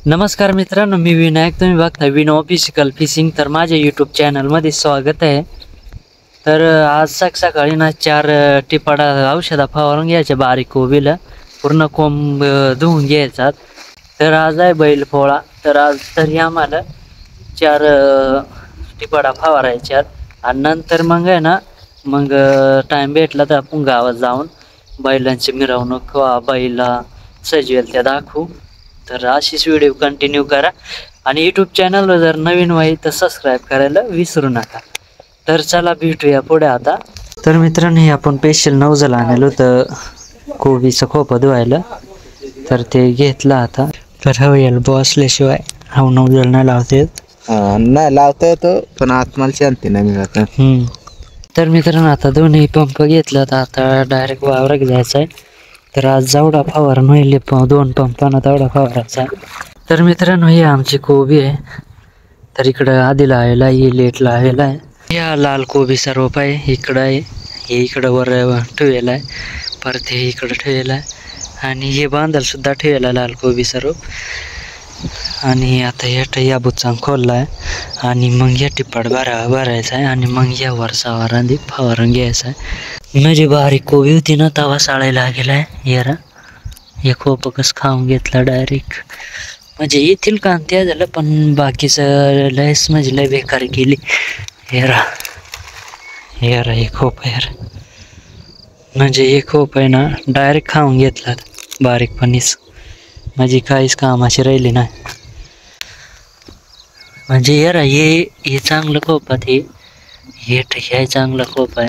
नमस्कार मित्रांनो, मी विनायक. तुम्ही बघता विनो ऑफिशियल फिशिंग. तर माझ्या यूट्यूब चॅनलमध्ये स्वागत आहे. तर आज सकाळी ना 4 टिपाडा औषधा फवारून घ्यायच्या बारीक कोबीला, पूर्ण कोंब धुवून घ्यायचा. तर आज आहे बैल पोळा. तर आज तरी आम्हाला 4 टिपाडा फवारायच्यात. आणि नंतर मग आहे ना, मग टाईम भेटला तर आपण गावात जाऊन बैलांची मिरवणूक बैला सजवेल त्या दाखवू. तर अशीच व्हिडिओ कंटिन्यू करा आणि यूट्यूब चॅनलवर जर नवीन व्हाय तर सबस्क्राईब करायला विसरू नका. तर चला भेटूया पुढे आता. तर मित्रांनो, हे आपण स्पेशल नवजल आणलं होतं कोबीचं खोपं धुवायला, तर ते घेतलं आता. तर हवेल बसल्याशिवाय हा नवजल नाही लावते. नाही लावता येतो पण आत्माला शांती नाही मिळत. तर मित्रांनो, आता दोन्ही पंप घेतलं तर आता डायरेक्ट वावरात जायचं आहे. तर आज जेवढा फवारण होईल 2 पंपांना तेवढा फवारायचा. तर मित्रांनो, ही आमची कोबी आहे. तर इकडं आधी लावायला ही लेट लावायला आहे. या लाल कोबीचा रोप आहे इकडं आहे, हे इकडं वर ठेवलेला आहे, परत हे इकडं ठेवलेला आहे आणि हे बांधायला सुद्धा ठेवलेला लाल कोबीचा रोप. आणि आता या बुचांग खोलला आहे आणि मग या टिप्पाड भरायचा आहे आणि मग या वरसावरांनी फवारून घ्यायचा आहे. म्हणजे बारीक कोबी होती ना तवा साळायला गेलाय. यारा हे खोपं कसं खाऊन घेतला डायरेक्ट. म्हणजे येथील कांत्या झालं पण बाकीचं लयच म्हणजे लय बेकार केली. यारा हे खोप यार, म्हणजे हे खोप आहे ना डायरेक्ट खाऊन घेतला बारीकपणीच, म्हणजे काहीच कामाची राहिली नाही. म्हणजे यार हे चांगलं खोप आहे. हे चांगलं खोप आहे,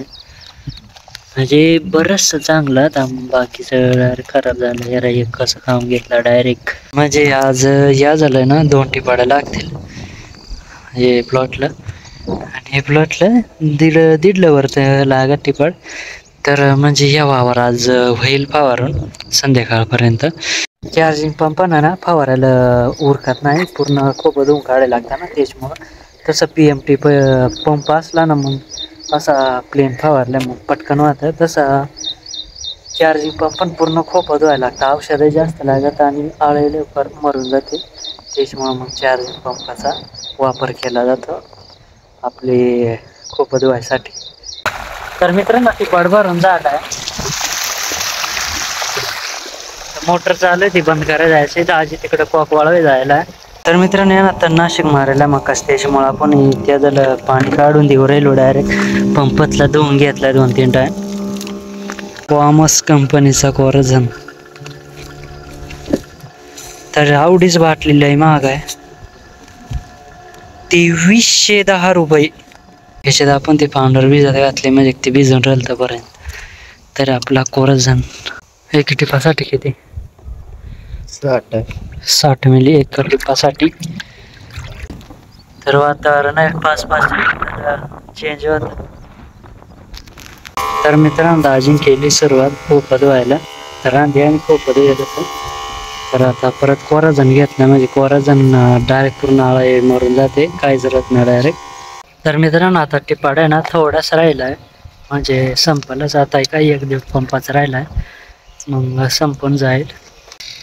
म्हणजे बरंचसं चांगलं. आता बाकीचं डायरेक्ट खराब झालं. यार एक कसं खाऊन घेतला डायरेक्ट. म्हणजे आज या झालं ना 2 टिपाडा लागतील हे प्लॉटला, आणि हे प्लॉटला दीडलं वरतं लागत टिपाड. तर म्हणजे या वावर आज होईल फवारून संध्याकाळपर्यंत. चार्जिंग पंपानं ना फवारायला उरकत नाही, पूर्ण खूप धुवून काढायला लागतं ना, त्याच्यामुळं. तसं PMT पंप असला ना मग असा प्लेन फवारल्या मग पटकन वाहतं. तसा चार्जिंग पंप पण पूर्ण खोप धुवायला लागतं, औषधं जास्त लागत आणि आळे लवकर मरून जाते. त्याच्यामुळं मग चार्जिंग पंपाचा वापर केला जातो आपले खोप धुवायसाठी. तर मित्रांनो, ती पड भरून झाला आहे. मोटर चालू आहे, ती बंद करायला जायची. दाजी तिकडे कॉक वाळवे जायला. तर मित्रांनो, या ना नाशिक मारायला मग त्याच्यामुळं आपण त्या झालं पाणी काढून देऊ राहिलो. डायरेक्ट पंपातला धुवून घेतला 2-3 टाइम. पॉमस कंपनीचा कोरझन. तर आवडीच बाटलेली आहे, महाग आहे, 2310 रुपये. याच्यात आपण ते पावडर भिजत घातले म्हणजे ते भिजून राहिलं पर्यंत. तर आपला कोरझन 1 टिपासाठी किती? 60 मिली 1 टिपासाठी. तर वातावरण आहे 5-5 चेंज होत. तर मित्रांनो, दाजीने केली सुरुवात खोप धुवायला. तर रांधी आणि खोप धुवायला होतं. तर आता परत कोराझन घेतला म्हणजे कोराझन डायरेक्ट पूर्ण आळा मरून जाते, काही जरत नाही डायरेक्ट. तर मित्रांनो, आता टिपाड आहे ना थोडासा राहिला आहे, म्हणजे संपलंच. आता काही 1-1.5 पंपाचा राहिला आहे, मग संपून जाईल.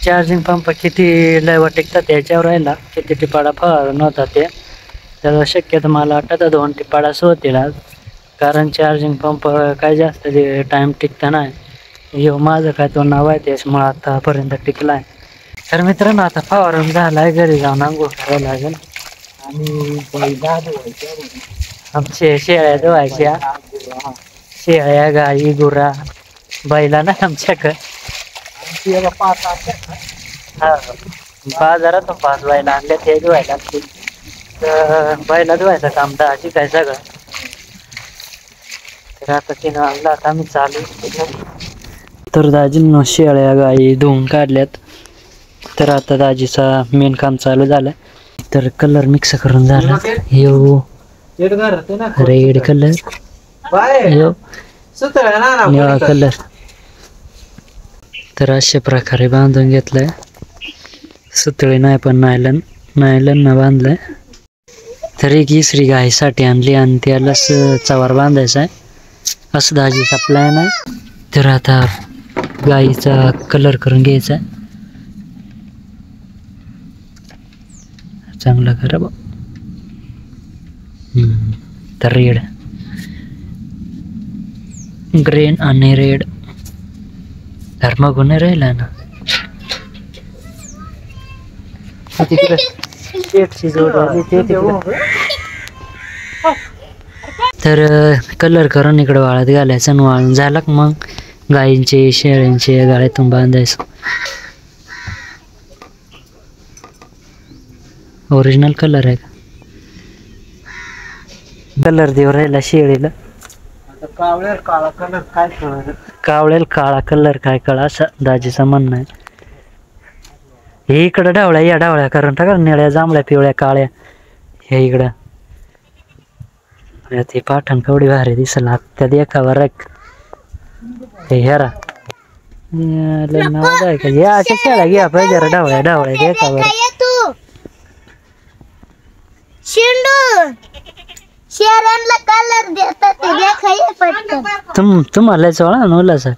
चार्जिंग पंप किती लय टिकतात त्याच्यावर राहिला, किती टिपाडा फवारून होता ते. तर शक्यतो मला वाटतं 2 टिपाडाच होतील आज, कारण चार्जिंग पंप काय जास्त टाईम टिकता नाही. हे माझं काय तो नाव आहे त्याच्यामुळं आतापर्यंत टिकला आहे. तर मित्रांनो, आता फवारून झाला आहे, घरी जाऊन अंघोळ करायला लागेल आणि आमचे शेळ्या धुवायच्या. शेळ्या, गाई, गुरा, बैला ना आमच्याकडं. हा, बाजारातून 5 बैला आणल्या, ते धुवायला लागतील. तर बैला धुवायचं काम दाजी काय सगळं. तर आता तिनं आणला, आता आम्ही चालू. तर दाजीनं शेळ्या गाई धुवून काढल्यात. तर आता दाजीचा मेन काम चालू झालं. तर कलर मिक्स करून झाला. रेड कलर, निळा कलर. तर अशा प्रकारे बांधून घेतलंय. सुतळी नाही पण नायलन बांधलंय. तर एक इसरी गायीसाठी आणली आणि त्यालाच चवार बांधायचा आहे, असं दाजीचा प्लॅन आहे. तर आता गाईचा कलर करून घ्यायचा. चांगलं करा बा. तर रेड ग्रीन आणि रेड धर्मगुण राहिला ना तिकडे शेटची जोड आली ते तिकडे. तर कलर करून इकडे वाळत घालायचं आणि वाळून झाला का मग गायींचे शेळ्यांचे गाळ्यातून बांधायचं. ओरिजिनल कलर आहे का कलर देऊ राहिला शेळीला. कावळ्याला काळा कलर काय कळलं. कावळेल काळा कलर काय कळा असं दाजीचं म्हणणं आहे. हे इकडं ढावळ्या या ढावळ्या करून टाका निळ्या जांभळ्या पिवळ्या काळ्या हे इकडं. ते पाठण कवडी भारी दिसल त्या देखावर हे हेरा नाव आहे का या अशा शेळ्या घ्या पाहिजे ढावळ्या ढावळ्या देखावर. शेरांना कलर देतात ते देखाय पटकन. तुम्हाला चोळा नवला सर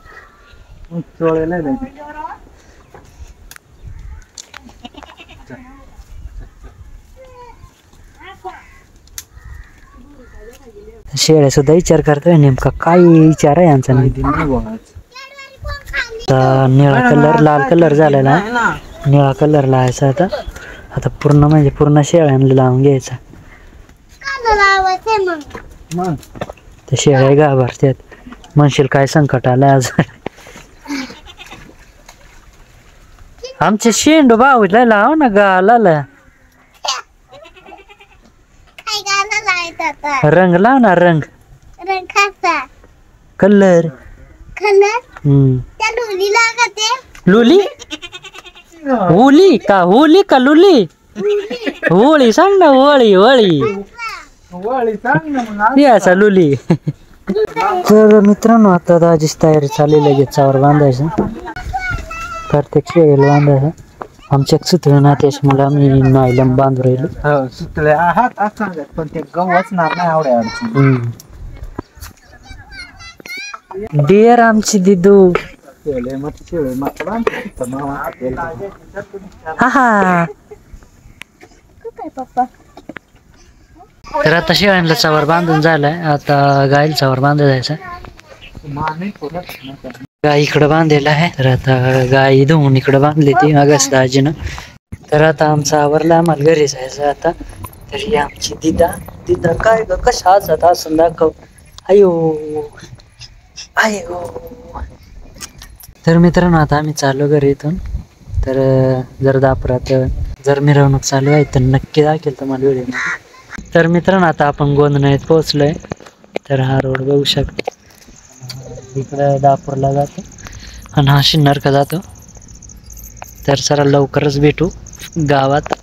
शेळ्या सुद्धा विचार करतोय नेमका काय विचार आहे यांचा. निळा कलर लाल कलर झालेला आहे. निळा कलर लावायचा आता आता पूर्ण म्हणजे पूर्ण शेळ्यांना लावून घ्यायचा. ते शेळ्या घाबरतात म्हणशील काय संकट आलं आज. आमचे शेंडू भाऊला लाव ना गाला रंग लाव ना रंग कलर लुली होली का होली का लुली होळी सांग ना होळी होळी याचा लुली. तर मित्रांनो आता दाजीच तयारी चालली लगेच चावर बांधायचं प्रत्येक शेळीला बांधायचं. आमच्या सुतळे ना त्याच्यामुळे आम्ही नाईलम बांधू राहिलो. सुतळे आहात असं पण ते गवचणार नाही आवड्या अडचण. डिअर आमची दिदू हा हा. तर आता शेळ्यांना चावर बांधून झालाय आता गायला चावर बांधून जायचं. गाय इकडं बांधलेला आहे तर आता गाय धुवून इकडं बांधली ती मागास दाजीनं. तर आता आमचं आवरला आम्हाला घरी जायचं आता. तर ही आमची दिदा दिदा काय ग कशा असत असं दाखव. अयो अयो. तर मित्रांनो आता आम्ही चालू घरी इथून. तर जर दापरात जर मिरवणूक चालू आहे तर नक्की दाखवेल तुम्हाला व्हिडिओ. तर मित्रांनो आता आपण गोंधळीत पोहोचलोय. तर हा रोड बघू शकतो इकडे दापूरला जातो आणि हा शिन्नर का जातो. तर जरा लवकरच भेटू गावात.